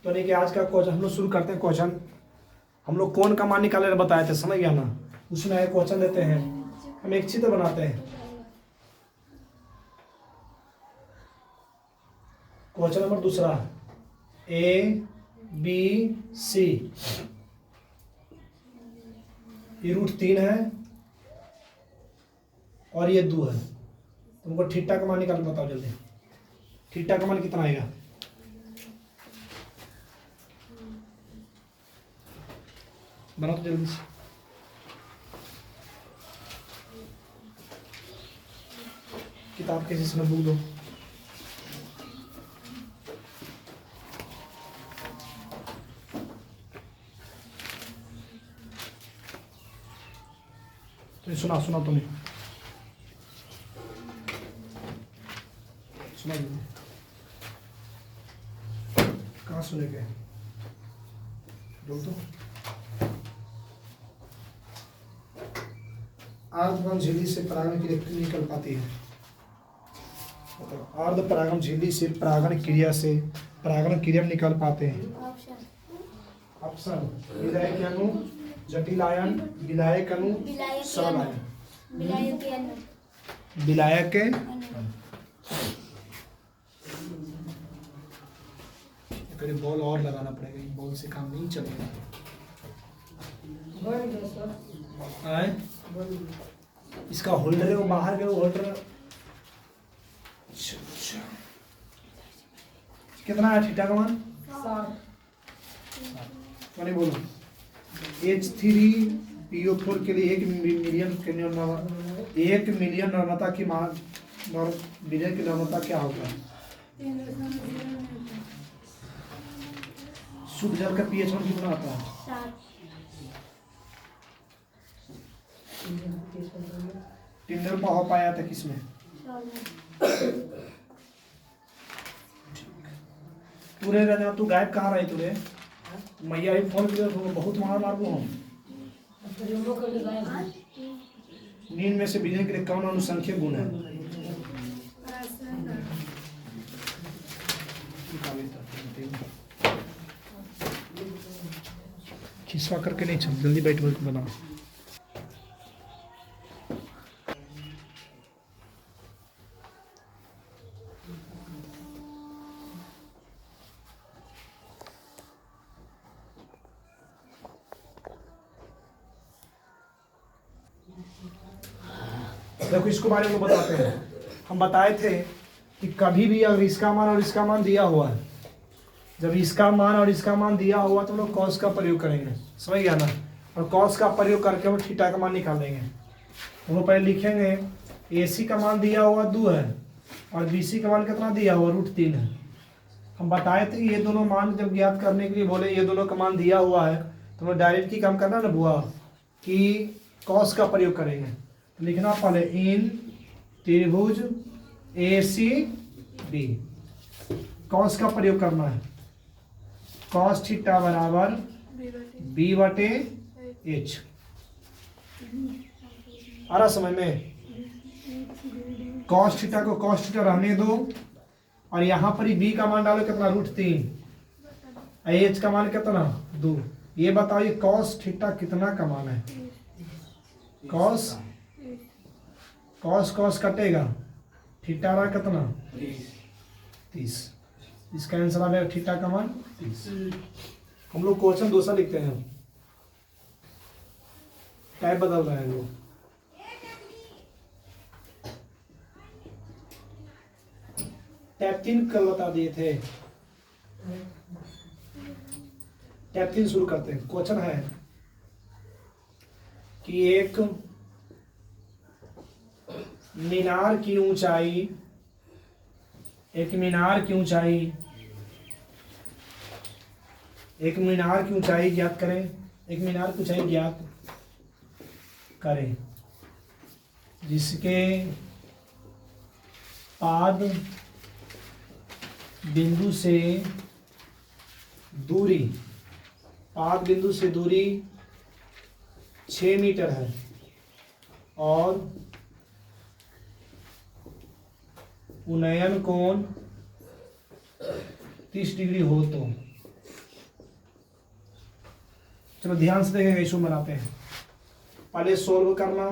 तो नहीं कि आज का क्वेश्चन हम लोग शुरू करते हैं। क्वेश्चन हम लोग कौन का मान निकालने बताए थे, समझ गया ना। उसमें एक क्वेश्चन देते हैं, हम एक चित्र बनाते हैं। क्वेश्चन नंबर दूसरा, ABC, ये √3 है और ये 2 है। तुमको थीटा का मान निकाल बताओ जल्दी। थीटा का मान कितना आएगा? बनाओ तो जल्दी से। किताब के जिसमें बुक दो। तो सुना तुम्हें सुना दीजिए। कहाँ सुने गए? बोल दो। आर्द्रपरागम झिल्ली से परागण की क्रिया निकल पाती है। आर्द्रपरागम झिल्ली से परागण क्रिया में निकल पाते हैं। ऑप्शन विलायक अणु, जटिल आयन, विलायक अणु, सरल आयन। विलायक के फिर बॉल और लगाना पड़ेगा, बॉल से काम नहीं चलेगा। इसका होल्डर है वो बाहर गया, होल्डर कितना है थीटा का मान? 7। बोलो। H3PO4 के लिए 1 मिलियन नर्मता की मिलियन की नर्मता क्या होगा? शुद्ध जल का pH मान कितना आता है? 3 हो पाया था किसमें? पूरे रहना। तू गायब कहाँ रही तुरे? मैया ही फोन किया तो बहुत मारू हम। नींद में से बिजली के लिए कौन अनुसंख्यक गुण है? खिसवा करके नहीं चल, जल्दी बैठ बनाओ। देखो इसको बारे में बताते हैं। हम बताए थे कि कभी भी अगर इसका मान और इसका मान दिया हुआ है, जब इसका मान और इसका मान दिया हुआ तो हम लोग कॉस का प्रयोग करेंगे, समझ गया ना। और कॉस का प्रयोग करके हम थीटा का मान निकालेंगे। हम लोग पहले लिखेंगे AC का मान दिया हुआ 2 है और BC का मान कितना दिया हुआ? √3 है। हम बताए थे ये दोनों मान जब ज्ञात करने के लिए बोले ये दोनों का मान दिया हुआ है तो हमें डायरेक्ट ही काम करना ना बुआ कि कॉस का प्रयोग करेंगे। तो लिखना पहले इन त्रिभुज ACB कॉस का प्रयोग करना है। कॉस थीटा बराबर B/H। आ रहा समझ में? कॉस थीटा को कॉस थीटा रहने दो और यहाँ पर ही B का मान डालो कितना? √3। H का मान कितना? 2। ये बताइए कॉस थीटा कितना का मान है? कॉस कटेगा, थीटा रहा कितना? 30। इसका आंसर आ गया थीटा का मान 30। हम लोग क्वेश्चन दूसरा लिखते हैं, टाइप बदल रहे हैं लोग। टैप 3 कल बता दिए थे। टैप 3 शुरू करते हैं। क्वेश्चन है कि एक मीनार की ऊंचाई ज्ञात करें। एक मीनार की ऊंचाई ज्ञात करें जिसके पाद बिंदु से दूरी 6 मीटर है और उन्नयन कोण 30 डिग्री हो तो चलो ध्यान से देखेंगे, इशू बनाते हैं। पहले सोल्व करना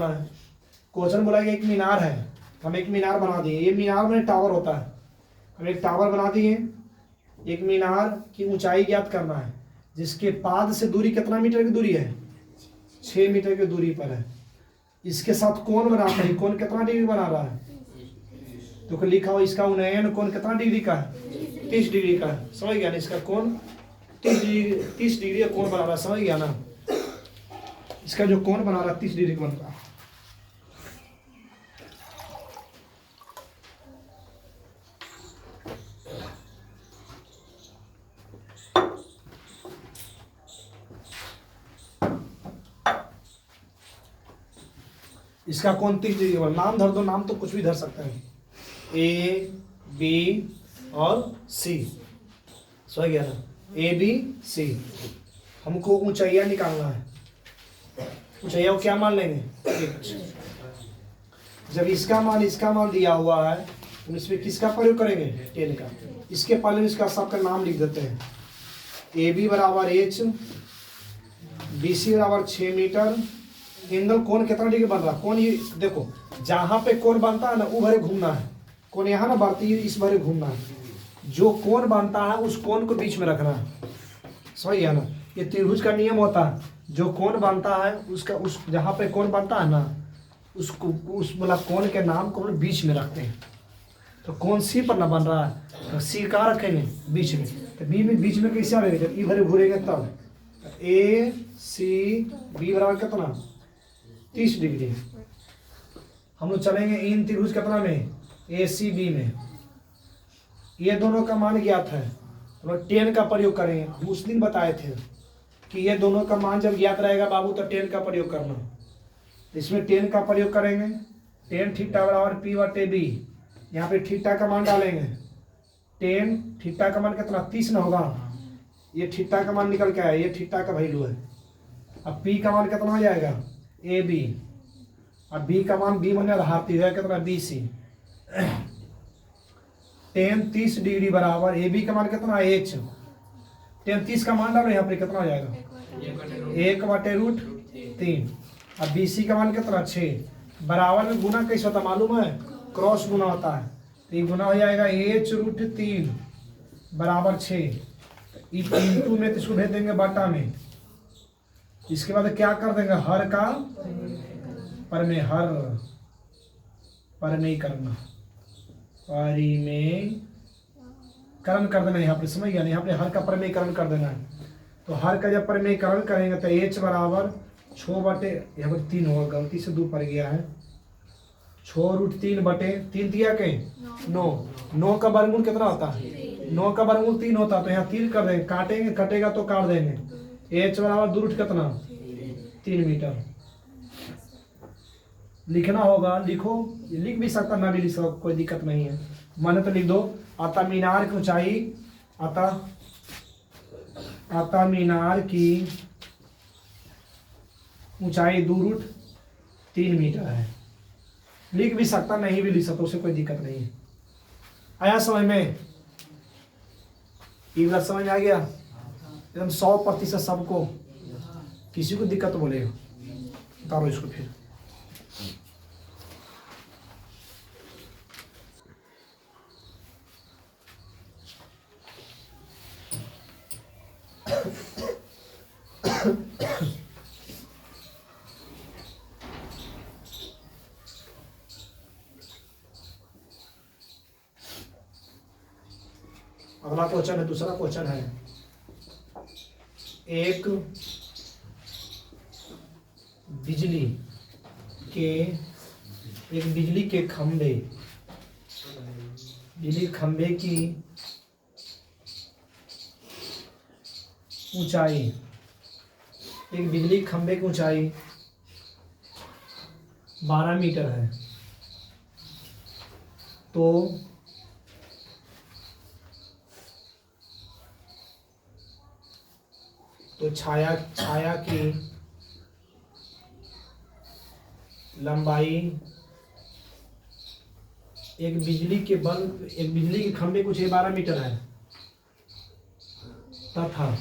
है। क्वेश्चन बोला कि एक मीनार है, हम एक मीनार बना दिए। ये मीनार में टावर होता है, हम एक टावर बना दिए। एक मीनार की ऊंचाई ज्ञात करना है, जिसके पाद से दूरी कितना मीटर की दूरी है? 6 मीटर की दूरी पर है। इसके साथ कोण बनाता है, कोण कितना डिग्री बना रहा है? तो लिखा हो इसका उन्नयन कोण कितना डिग्री का है? 30 डिग्री का है। समझ गया ना? इसका कोण 30 डिग्री का कोण बना रहा है। समझ गया ना? इसका जो कोण बना रहा है 30 डिग्री का बन रहा है। इसका कोण 30 डिग्री का। नाम धर दो, नाम तो कुछ भी धर सकते हैं, ए बी और सी। समझ गया ना? A B C. हमको ऊंचाइयां निकालना है। ऊंचाइयां क्या मान लेंगे? जब इसका मान दिया हुआ है तो इसमें किसका प्रयोग करेंगे? 10 का। इसके पहले में इसका सबका नाम लिख देते हैं। ए बी बराबर एच, बी सी बराबर 6 मीटर। एंगल कोण कितना डिग्री बन रहा? कोण ये देखो, जहां पे कोण बनता है ना वो भरे घूमना है। कोण यहाँ ना बढ़ती है, इस भरे घूमना है। जो कोण बनता है उस कोण को बीच में रखना है। समझ गया ना? ये त्रिभुज का नियम होता है। जो कोण बनता है उसका उस जहाँ पे कोण बनता है ना उसको उस वाला कोण के नाम को हम बीच में रखते हैं। तो कोण सी पर ना बन रहा है तो सी कहाँ रखेंगे? बीच में। तो बी में बीच में कैसे आएगा? जब ई भरे घूरेंगे तब। ए सी बी बराबर कितना? 30 डिग्री। हम लोग चलेंगे इन त्रिभुज कितना में? ए सी बी में। ये दोनों का मान ज्ञात है, हम लोग 10 का प्रयोग करेंगे। हम उस दिन बताए थे कि ये दोनों का मान जब ज्ञात रहेगा बाबू तो 10 का प्रयोग करना। इसमें 10 का प्रयोग करेंगे। 10 थीटा बराबर पी बटे बी। यहाँ पे थीटा का मान डालेंगे। 10 थीटा का मान कितना? 30 ना होगा। ये थीटा का मान निकल के आया, ये थीटा का वैल्यू है। अब पी का मान कितना हो जाएगा? A B. अब बी का मान बी बने हाथी है कितना? B C. 10 30 डिग्री बराबर ए बी का मान कितना? एच। 10 30 का मान डालो, यहाँ पे कितना हो जाएगा? 1/√3। अब बी सी का मान कितना? 6। बराबर में गुना कैसे होता मालूम है? क्रॉस गुना होता है। तो ये गुना हो जाएगा h√3 बराबर 6। इंटू में तो इसको भेज देंगे बटा में। इसके बाद क्या कर देंगे? हर का पर में हर पर नहीं करना, परिमेयकरण कर देना। यहाँ पे समझ गया ना? यहाँ पे हर का परिमेयकरण कर देना है। तो हर का जब परिमेयकरण करेंगे तो h बराबर 6/3 होगा। गलती से 2 पड़ गया है। 6√3/3 दिया के 9 का वर्गमूल कितना होता है? 9 का वर्गमूल 3 होता है। तो यहाँ 3 कर देंगे, काटेंगे कटेगा तो काट देंगे। h बराबर 2 रूट कितना? 3 मीटर। लिखना होगा, लिखो। लिख भी सकता, ना भी लिख सकता, कोई दिक्कत नहीं है। माने तो लिख दो। अतः मीनार की ऊंचाई अतः मीनार की ऊंचाई 2√3 मीटर है। लिख भी सकता, नहीं भी लिख सकता, उससे कोई दिक्कत नहीं है। आया समझ में? एक बार समझ आ गया एकदम 100% सबको? किसी को दिक्कत बोलेगा उतारो इसको फिर। अगला क्वेश्चन है, दूसरा क्वेश्चन है। एक बिजली के खंभे की ऊंचाई, एक बिजली खंभे की ऊंचाई 12 मीटर है। तो छाया की लंबाई एक बिजली के खंभे कुछ 12 मीटर है तथा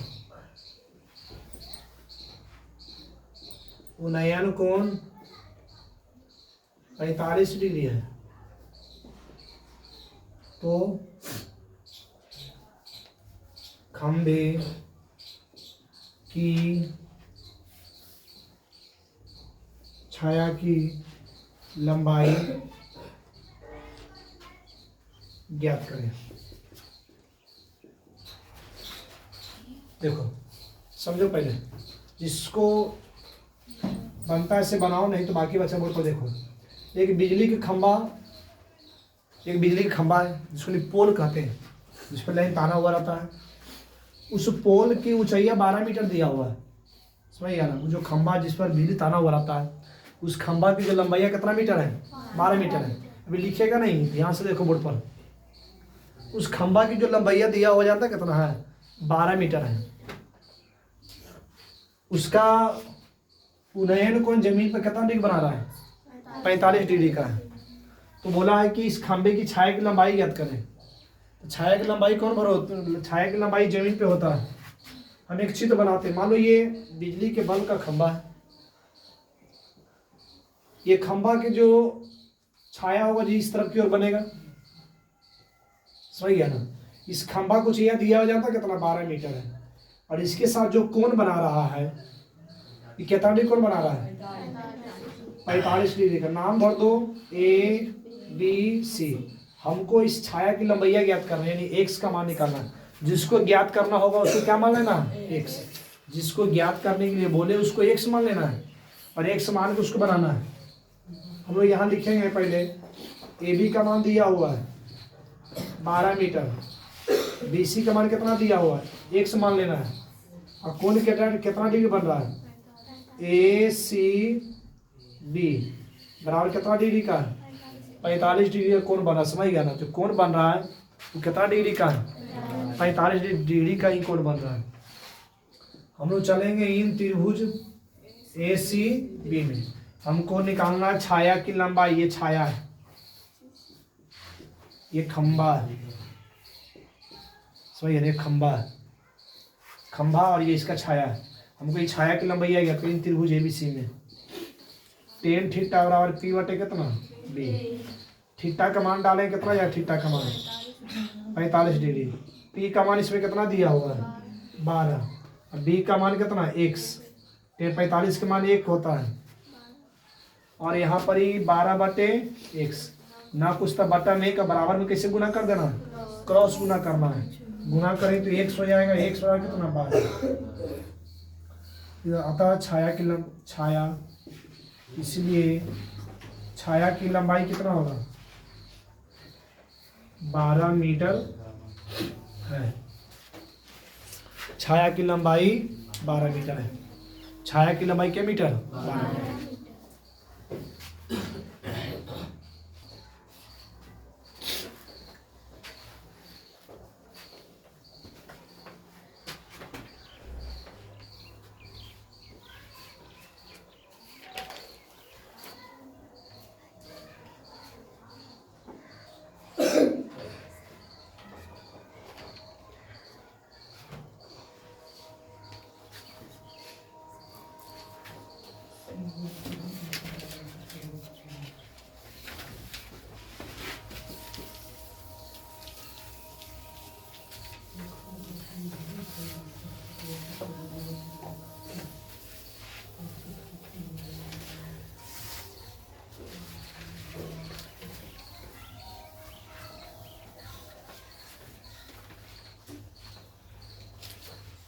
उन्नयन कोण 45 डिग्री है, तो खंभे की छाया की लंबाई ज्ञात करें। देखो समझो, पहले जिसको बनता है इसे बनाओ, नहीं तो बाकी बच्चा बोर्ड पर देखो। एक बिजली का खंभा है जिसको पोल कहते हैं, जिस पर लाइन ताना हुआ रहता है। उस पोल की ऊंचाइया 12 मीटर दिया हुआ है, समझ गया ना। जो खंभा जिस पर बिजली ताना हुआ रहता है, उस खंभा की जो लंबाई कितना मीटर है? 12 मीटर है। अभी लिखेगा नहीं, ध्यान से देखो बोर्ड पर। उस खंभा की जो लंबाई दिया हो जाता है कितना है? 12 मीटर है। उसका उन्नयन कोण जमीन पर कितना डिग्री बना रहा है? 45 डिग्री का है। तो बोला है कि इस खंभे की छाया की लंबाई ज्ञात करें। तो छाया की लंबाई कौन छाया की लंबाई जमीन पे होता है। हम एक चित्र बनाते हैं। मान लो ये बिजली के बल्ब का खंभा है। ये खंभा के जो छाया होगा जी इस तरफ की ओर बनेगा, सही है ना। इस खंभा को छाया दिया हो जाता कितना? 12 मीटर है। और इसके साथ जो कोण बना रहा है, ये कितना डिग्री कोण बना रहा है? 45 डिग्री का। नाम भर दो ABC। हमको इस छाया की लंबाई ज्ञात करना है, यानी x का मान निकालना है। जिसको ज्ञात करना होगा उसको क्या मान लेना है? x। जिसको ज्ञात करने के लिए बोले उसको x मान लेना है, और x मान के उसको बनाना है। हम लोग यहाँ लिखेंगे पहले AB का मान दिया हुआ है 12 मीटर, BC का मान कितना दिया हुआ है? x मान लेना है। और कोण कितना डिग्री बन रहा है? ACB बराबर कितना डिग्री का है? 45 डिग्री का कोण बना, समझ गया ना। जो कोण बन रहा है वो कितना डिग्री का है? 45 डिग्री का ही कोण बन रहा है। हम लोग चलेंगे इन त्रिभुज ACB में। हमको निकालना है छाया की लंबाई। ये छाया है, ये खंबा है, समझ गया। खंबा और ये इसका छाया है। हमको ये छाया की लंबाई आएगा इन त्रिभुज ABC में। tan थीटा बराबर P बटे कितना? B। थीटा का मान डालें कितना या थीटा का मान 45 डिग्री। P का मान इसमें कितना दिया हुआ है? 12। और B का मान कितना? x। 45 का मान 1 होता है, और यहाँ पर ही 12 बटे x। ना कुछ तो बटा में का बराबर में कैसे गुना कर देना? क्रॉस गुना करना है। गुना करें तो x हो जाएगा। x बराबर कितना? 12। अतः छाया, इसलिए छाया की लंबाई कितना होगा? 12 मीटर है। छाया की लंबाई 12 मीटर है। छाया की लंबाई क्या मीटर? 12 मीटर।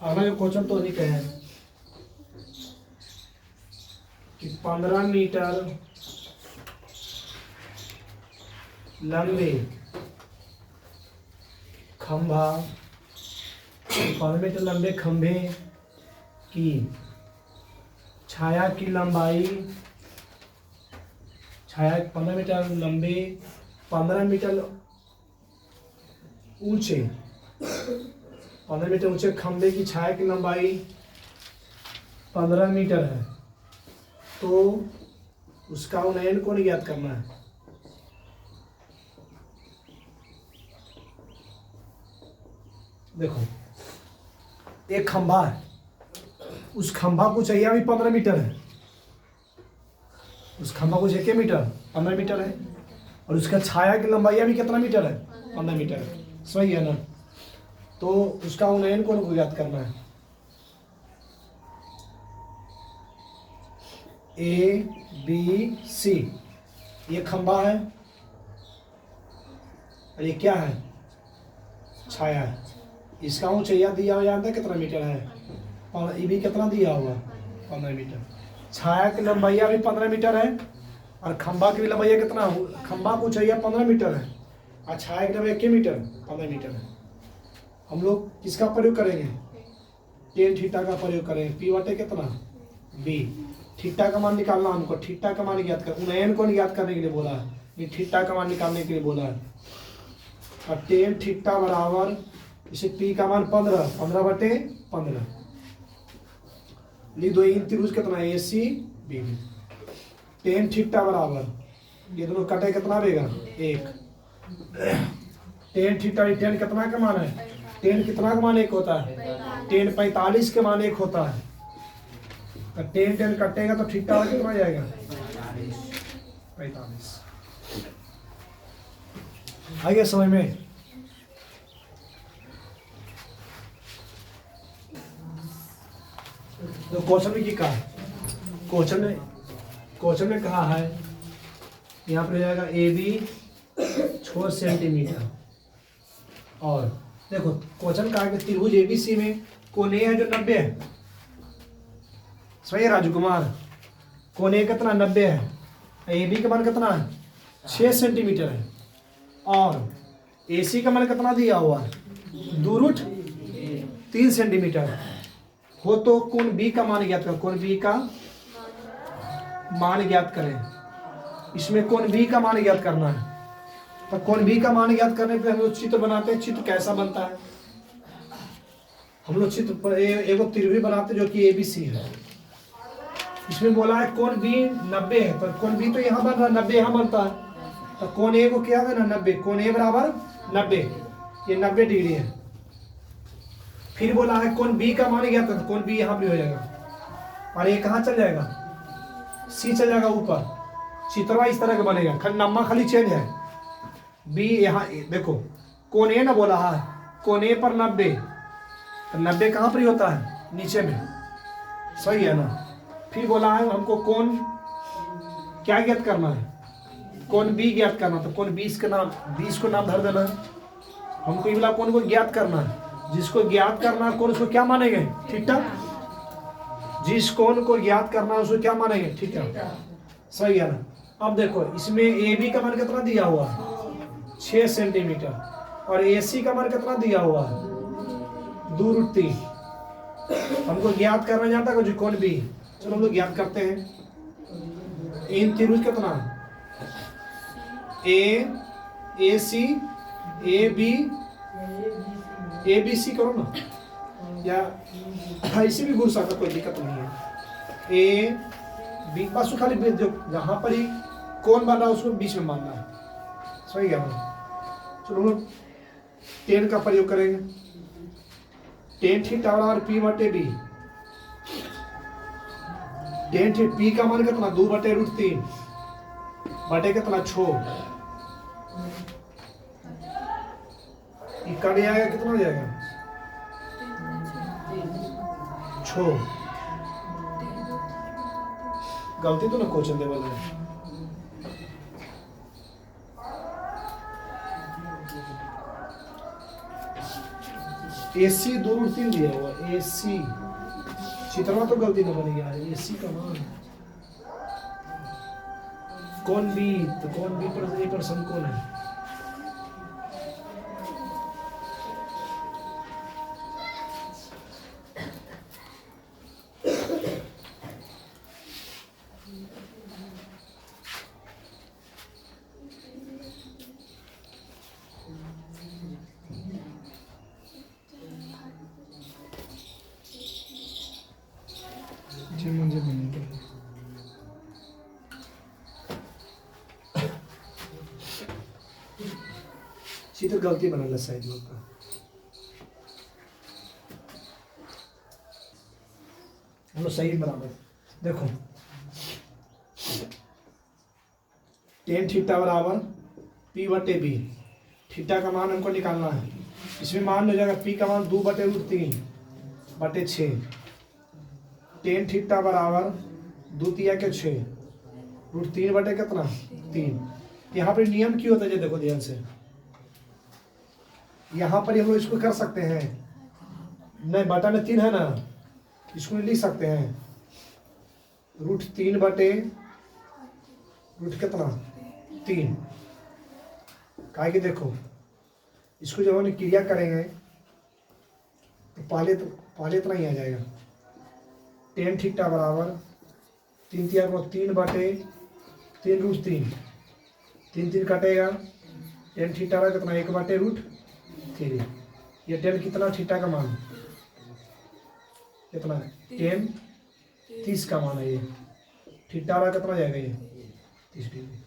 अगला जो क्वेश्चन तो नहीं कहे कि 15 मीटर लंबे खंभा 15 मीटर लंबे खंभे की छाया की लंबाई 15 मीटर लंबे 15 मीटर ऊंचे 15 मीटर ऊंचे खंभे की छाया की लंबाई 15 मीटर है, तो उसका उन्नयन कोण ज्ञात करना है। देखो एक खंभा है, उस खंभा को चाहिए अभी 15 मीटर है, उस खंभा को चाहिए मीटर 15 मीटर है, और उसका छाया की लंबाई अभी कितना मीटर है 15 मीटर है, सही है ना। तो उसका उन्नयन कोण को ज्ञात करना है, ए बी सी, ये खंभा है और ये क्या है छाया है, इसका ऊंचाई दिया हुआ जानते कितना मीटर है, ये भी कितना दिया हुआ 15 मीटर, छाया की लंबाई भी 15 मीटर है और खंभा की भी लंबाई कितना, खंभा को चाहिए 15 मीटर है और छाया की लंबाई 1 मीटर 15 मीटर है। हम लोग किसका प्रयोग करेंगे, टेन थीटा का प्रयोग करेंगे, पी बटे कितना बी, थीटा का मान निकालना हमको, थीटा का मान ज्ञात कर, उन्नयन कोण ज्ञात करने के लिए बोला है, ये थीटा का मान निकालने के लिए बोला है, और टेन थीटा बराबर इसे पी का मान 15 बटे 15, लिख दो इन त्रिभुज कितना ए सी बी, टेन थीटा बराबर ये दोनों कटे कितना देगा 1, टेन थीटा टेन कितना का मान है, टेन कितना का मान 1 होता है, टेन 45 के मान 1 होता है, तो टेन टेन कटेगा तो थीटा कितना जाएगा 45। आ गया समझ में। तो क्वेश्चन में क्या कहा, क्वेश्चन में कहा है यहाँ पर जाएगा ए बी 6 सेंटीमीटर, और देखो क्वेश्चन कहा कि त्रिभुज एबीसी में कोण ए है जो 90 है, सही है राजू कुमार, कोण ए कितना 90 है, ए बी का मान कितना है 6 सेंटीमीटर है, और ए सी का मान कितना दिया हुआ है 2√3 सेंटीमीटर हो, तो कोण बी का मान ज्ञात करें, कोण बी का मान ज्ञात करें, इसमें कोण बी का मान ज्ञात करना है, तो कोण बी का मान ज्ञात करने पे हम लोग चित्र बनाते हैं, चित्र कैसा बनता है, हम लोग चित्र पर एक त्रिभुज बनाते जो कि एबीसी है, इसमें बोला है कोण बी 90 है, तो कोण बी तो यहाँ बन रहा है 90 यहाँ बनता है, तो कोण ए को क्या करना 90, कोण ए बराबर 90, ये 90 डिग्री है। फिर बोला है कोण बी का मान ज्ञात करना, कोण बी यहाँ भी हो जाएगा और ये कहाँ चल जाएगा सी चल जाएगा ऊपर, चित्रवा इस तरह का बनेगा, खाली नम्मा खाली चेंज है, बी यहाँ देखो कोण ए ना बोला है, कोण ए पर 90, तो 90 कहाँ पर ही होता है नीचे में, सही है ना। फिर बोला है हमको कोण क्या ज्ञात करना है, कोण बी ज्ञात करना, तो कोण 20 का नाम 20 को नाम धर देना है, हमको ये वाला कोण को ज्ञात करना है, जिसको ज्ञात करना है कोण उसको क्या मानेंगे थीटा, जिस कोण को ज्ञात करना है उसको क्या मानेंगे थीटा, सही है ना। अब देखो इसमें ए बी का मान कितना दिया हुआ है 6 सेंटीमीटर, और ए सी का मान कितना दिया हुआ है 2√3, हमको ज्ञात करना जानता है जो कोण बी, चलो हम लोग ज्ञात करते हैं, इन त्रिभुज कितना ए सी ए बी सी करो ना, या ऐसे भी घुर सकता कोई दिक्कत नहीं है, ए बी बस खाली जो जहाँ पर ही कोण बन रहा है उसको बीच में मानना है, सही है ना। चलो हम लोग टेन का प्रयोग करेंगे, टेन थीटा बराबर पी बटे बी, टेन थीटा पी का मान कितना 2/√3 बटे कितना 6, ये कट जाएगा कितना हो जाएगा 6, गलती तो ना क्वेश्चन दे बोल रहे AC 2√3 दिया हुआ, AC चित्रमा तो गलती ना बनेगी यार, AC का मान कोण बी, तो कोण बी पर ए पर समकोण है, मुझे बनेगा चित्र गलती बना शायद लोग का। हम लोग सही बराबर। देखो टेन थीटा बराबर पी बटे बी, थीटा का मान हमको निकालना है। इसमें मान हो जाएगा पी का मान 2/√3/6, टेन थीटा बराबर 2×6 √3 बटे कितना 3। यहाँ पर नियम क्यों होता है, देखो ध्यान से, यहाँ पर हम लोग इसको कर सकते हैं, नहीं बटा में 3 है ना, इसको लिख सकते हैं √3 बटे रूट कितना 3। काहे कि देखो इसको जब हम क्रिया करेंगे तो पहले इतना ही आ जाएगा, टेन थीटा बराबर 3×3 3 कटेगा, टेन थीटा का कितना 1/√3। ये टेन कितना थीटा का मान कितना है 10 30 का मान है, ये थीटा वाला कितना जाएगा ये 30 डिग्री।